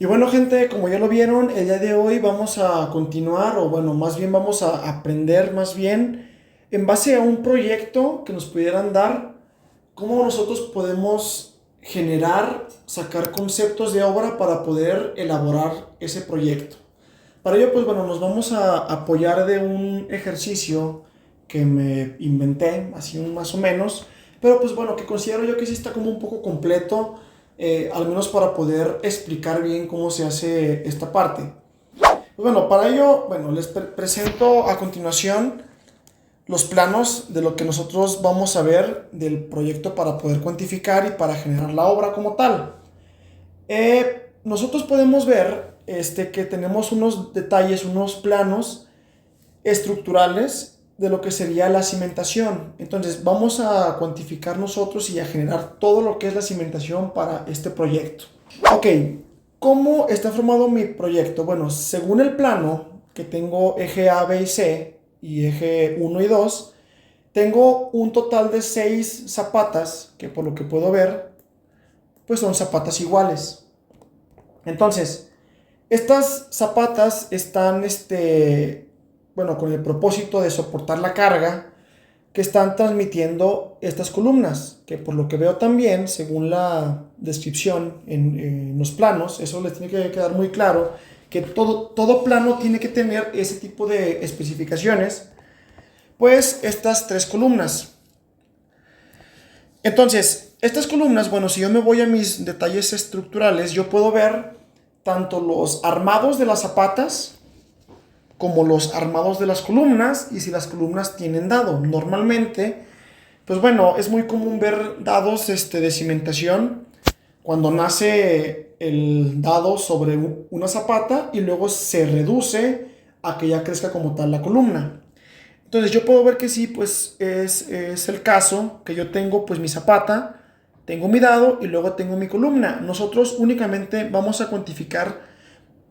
Y bueno, gente, como ya lo vieron, el día de hoy vamos a continuar, o bueno, más bien vamos a aprender más bien en base a un proyecto que nos pudieran dar, cómo nosotros podemos generar, sacar conceptos de obra para poder elaborar ese proyecto. Para ello, pues bueno, nos vamos a apoyar de un ejercicio que me inventé, así más o menos, pero pues bueno, que considero yo que sí está como un poco completo, al menos para poder explicar bien cómo se hace esta parte. Pues bueno, para ello, bueno, les presento a continuación los planos de lo que nosotros vamos a ver del proyecto para poder cuantificar y para generar la obra como tal. Nosotros podemos ver que tenemos unos detalles, unos planos estructurales de lo que sería la cimentación. Entonces vamos a cuantificar nosotros y a generar todo lo que es la cimentación para este proyecto. Ok, ¿cómo está formado mi proyecto? Bueno, según el plano, que tengo eje A, B y C y eje 1 y 2, tengo un total de 6 zapatas, que por lo que puedo ver, pues son zapatas iguales. Entonces, estas zapatas están, bueno, con el propósito de soportar la carga que están transmitiendo estas columnas, que por lo que veo también, según la descripción en los planos, eso les tiene que quedar muy claro, que todo plano tiene que tener ese tipo de especificaciones, pues estas tres columnas. Entonces, estas columnas, bueno, si yo me voy a mis detalles estructurales, yo puedo ver tanto los armados de las zapatas como los armados de las columnas y si las columnas tienen dado. Normalmente, pues bueno, es muy común ver dados de cimentación cuando nace el dado sobre una zapata y luego se reduce a que ya crezca como tal la columna. Entonces yo puedo ver que sí, pues es el caso que yo tengo pues mi zapata, tengo mi dado y luego tengo mi columna. Nosotros únicamente vamos a cuantificar,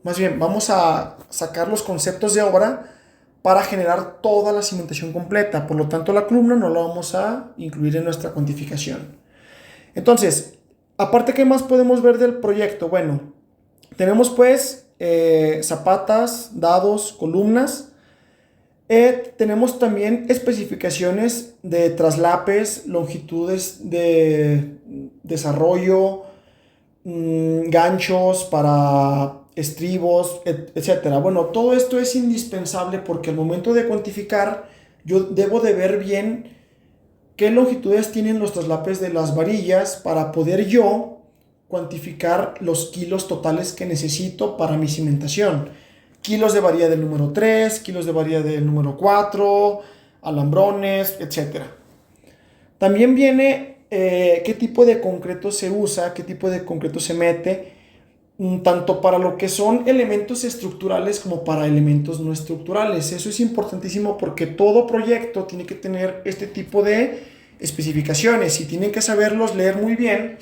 más bien vamos a sacar los conceptos de obra para generar toda la cimentación completa. Por lo tanto la columna no la vamos a incluir en nuestra cuantificación. Entonces, aparte, ¿qué más podemos ver del proyecto? Bueno, tenemos pues zapatas, dados, columnas. Tenemos también especificaciones de traslapes, longitudes de desarrollo, ganchos para estribos, etcétera. Bueno, todo esto es indispensable porque al momento de cuantificar yo debo de ver bien qué longitudes tienen los traslapes de las varillas para poder yo cuantificar los kilos totales que necesito para mi cimentación. Kilos de varilla del número 3, kilos de varilla del número 4, alambrones, etcétera. También viene qué tipo de concreto se usa, qué tipo de concreto se mete, tanto para lo que son elementos estructurales como para elementos no estructurales. Eso es importantísimo porque todo proyecto tiene que tener este tipo de especificaciones y tienen que saberlos leer muy bien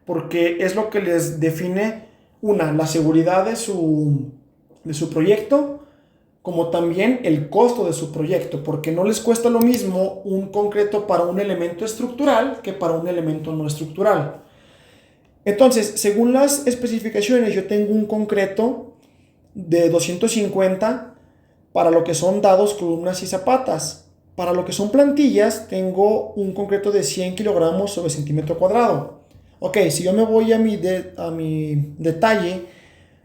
porque es lo que les define, una, la seguridad de su proyecto, como también el costo de su proyecto, porque no les cuesta lo mismo un concreto para un elemento estructural que para un elemento no estructural. Entonces, según las especificaciones, yo tengo un concreto de 250 para lo que son dados, columnas y zapatas. Para lo que son plantillas, tengo un concreto de 100 kilogramos sobre centímetro cuadrado. Ok, si yo me voy a mi detalle,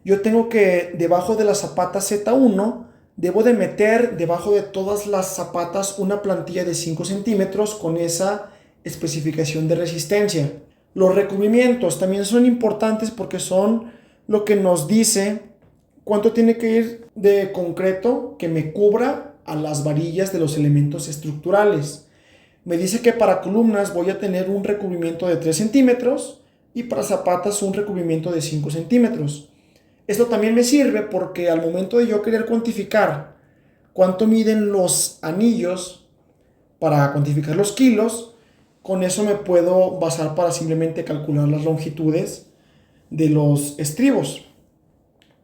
yo tengo que debajo de la zapata Z1, debo de meter debajo de todas las zapatas una plantilla de 5 centímetros con esa especificación de resistencia. Los recubrimientos también son importantes porque son lo que nos dice cuánto tiene que ir de concreto que me cubra a las varillas de los elementos estructurales. Me dice que para columnas voy a tener un recubrimiento de 3 centímetros y para zapatas un recubrimiento de 5 centímetros. Esto también me sirve porque al momento de yo querer cuantificar cuánto miden los anillos para cuantificar los kilos, con eso me puedo basar para simplemente calcular las longitudes de los estribos.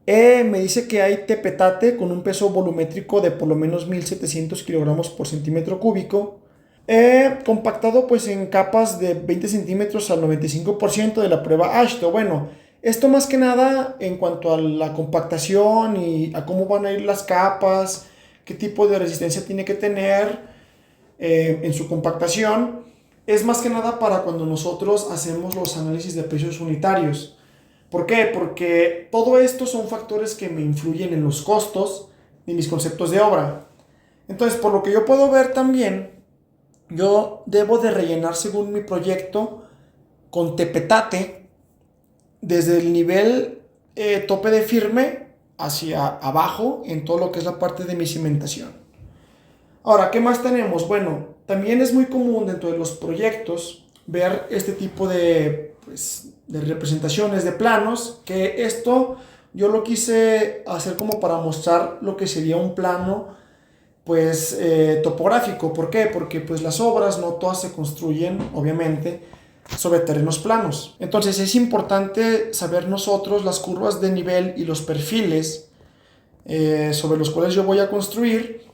Me dice que hay tepetate con un peso volumétrico de por lo menos 1700 kilogramos por centímetro cúbico, compactado pues en capas de 20 centímetros al 95% de la prueba AASHTO. Bueno, Esto más que nada en cuanto a la compactación y a cómo van a ir las capas, qué tipo de resistencia tiene que tener en su compactación, es más que nada para cuando nosotros hacemos los análisis de precios unitarios. ¿Por qué? Porque todo esto son factores que me influyen en los costos y mis conceptos de obra. Entonces, por lo que yo puedo ver también, yo debo de rellenar según mi proyecto con tepetate desde el nivel tope de firme hacia abajo en todo lo que es la parte de mi cimentación. Ahora, ¿qué más tenemos? Bueno, también es muy común dentro de los proyectos ver este tipo de, pues, de representaciones, de planos, que esto yo lo quise hacer como para mostrar lo que sería un plano pues topográfico. ¿Por qué? Porque pues las obras no todas se construyen, obviamente, sobre terrenos planos. Entonces es importante saber nosotros las curvas de nivel y los perfiles sobre los cuales yo voy a construir,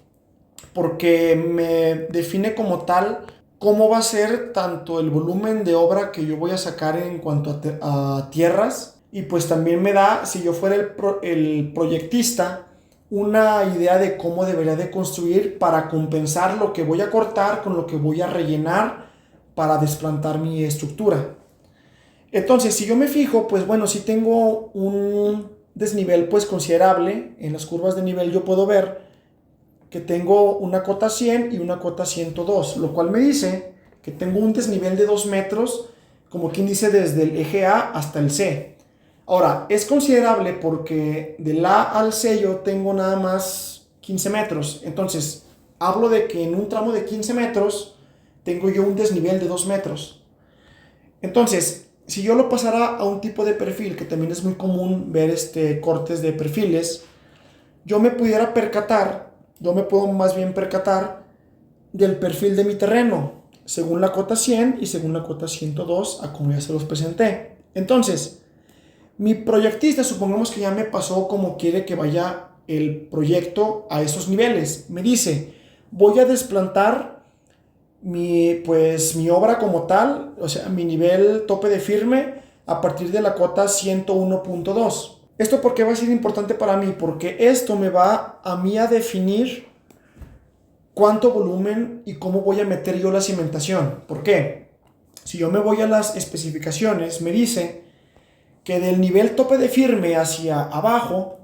porque me define como tal cómo va a ser tanto el volumen de obra que yo voy a sacar en cuanto a tierras, y pues también me da, si yo fuera el proyectista, una idea de cómo debería de construir para compensar lo que voy a cortar con lo que voy a rellenar para desplantar mi estructura. Entonces, si yo me fijo, pues bueno, si tengo un desnivel pues considerable en las curvas de nivel, yo puedo ver que tengo una cota 100 y una cota 102, lo cual me dice que tengo un desnivel de 2 metros, como quien dice, desde el eje A hasta el C. Ahora, es considerable porque del A al C yo tengo nada más 15 metros. Entonces, hablo de que en un tramo de 15 metros tengo yo un desnivel de 2 metros. Entonces, si yo lo pasara a un tipo de perfil, que también es muy común ver cortes de perfiles, yo me pudiera percatar, yo me puedo más bien percatar del perfil de mi terreno, según la cota 100 y según la cota 102, a como ya se los presenté. Entonces, mi proyectista, supongamos que ya me pasó como quiere que vaya el proyecto a esos niveles. Me dice, voy a desplantar mi obra como tal, o sea, mi nivel tope de firme a partir de la cota 101.2. ¿Esto por qué va a ser importante para mí? Porque esto me va a mí a definir cuánto volumen y cómo voy a meter yo la cimentación. ¿Por qué? Si yo me voy a las especificaciones, me dice que del nivel tope de firme hacia abajo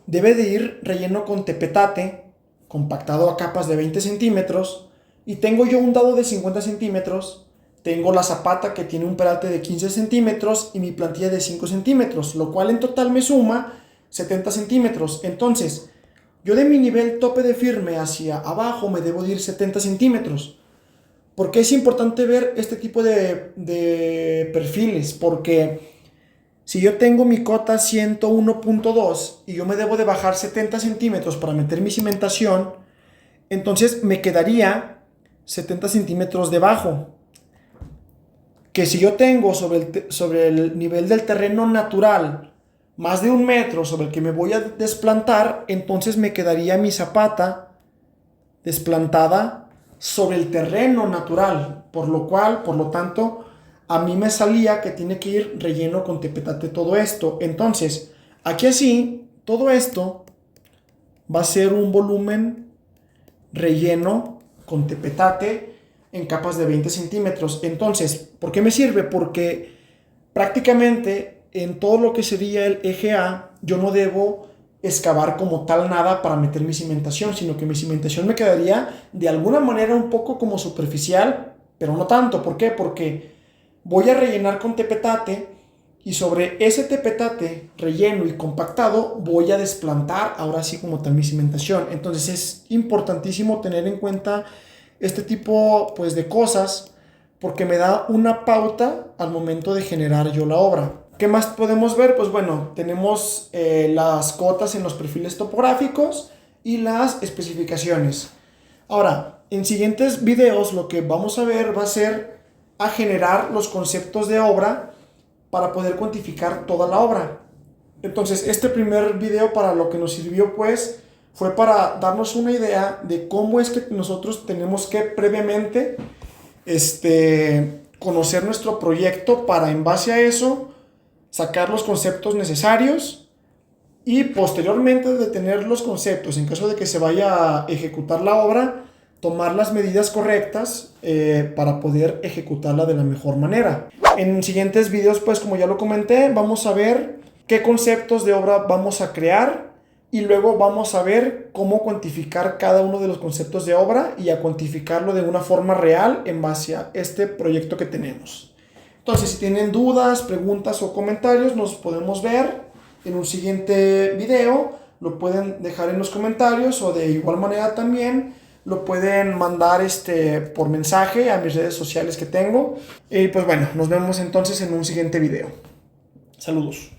debe de ir relleno con tepetate, compactado a capas de 20 centímetros, y tengo yo un dado de 50 centímetros, tengo la zapata que tiene un peralte de 15 centímetros y mi plantilla de 5 centímetros, lo cual en total me suma 70 centímetros. Entonces, yo de mi nivel tope de firme hacia abajo me debo de ir 70 centímetros. ¿Por qué es importante ver este tipo de perfiles? Porque si yo tengo mi cota 101.2 y yo me debo de bajar 70 centímetros para meter mi cimentación, entonces me quedaría 70 centímetros debajo. Que si yo tengo sobre el nivel del terreno natural más de 1 metro sobre el que me voy a desplantar, entonces me quedaría mi zapata desplantada sobre el terreno natural, por lo tanto, a mí me salía que tiene que ir relleno con tepetate todo esto. Entonces, aquí así, todo esto va a ser un volumen relleno con tepetate en capas de 20 centímetros. Entonces, ¿por qué me sirve? Porque prácticamente en todo lo que sería el eje A, yo no debo excavar como tal nada para meter mi cimentación, sino que mi cimentación me quedaría de alguna manera un poco como superficial, pero no tanto. ¿Por qué? Porque voy a rellenar con tepetate y sobre ese tepetate relleno y compactado voy a desplantar ahora sí como tal mi cimentación. Entonces es importantísimo tener en cuenta este tipo pues de cosas, porque me da una pauta al momento de generar yo la obra. ¿Qué más podemos ver? Pues bueno, tenemos las cotas en los perfiles topográficos y las especificaciones. Ahora, en siguientes videos lo que vamos a ver va a ser a generar los conceptos de obra para poder cuantificar toda la obra. Entonces, este primer video para lo que nos sirvió pues fue para darnos una idea de cómo es que nosotros tenemos que previamente conocer nuestro proyecto para en base a eso sacar los conceptos necesarios y posteriormente de tener los conceptos, en caso de que se vaya a ejecutar la obra, tomar las medidas correctas para poder ejecutarla de la mejor manera. En siguientes videos, pues como ya lo comenté, vamos a ver qué conceptos de obra vamos a crear y luego vamos a ver cómo cuantificar cada uno de los conceptos de obra y a cuantificarlo de una forma real en base a este proyecto que tenemos. Entonces, si tienen dudas, preguntas o comentarios, nos podemos ver en un siguiente video. Lo pueden dejar en los comentarios o de igual manera también lo pueden mandar por mensaje a mis redes sociales que tengo. Y pues bueno, nos vemos entonces en un siguiente video. Saludos.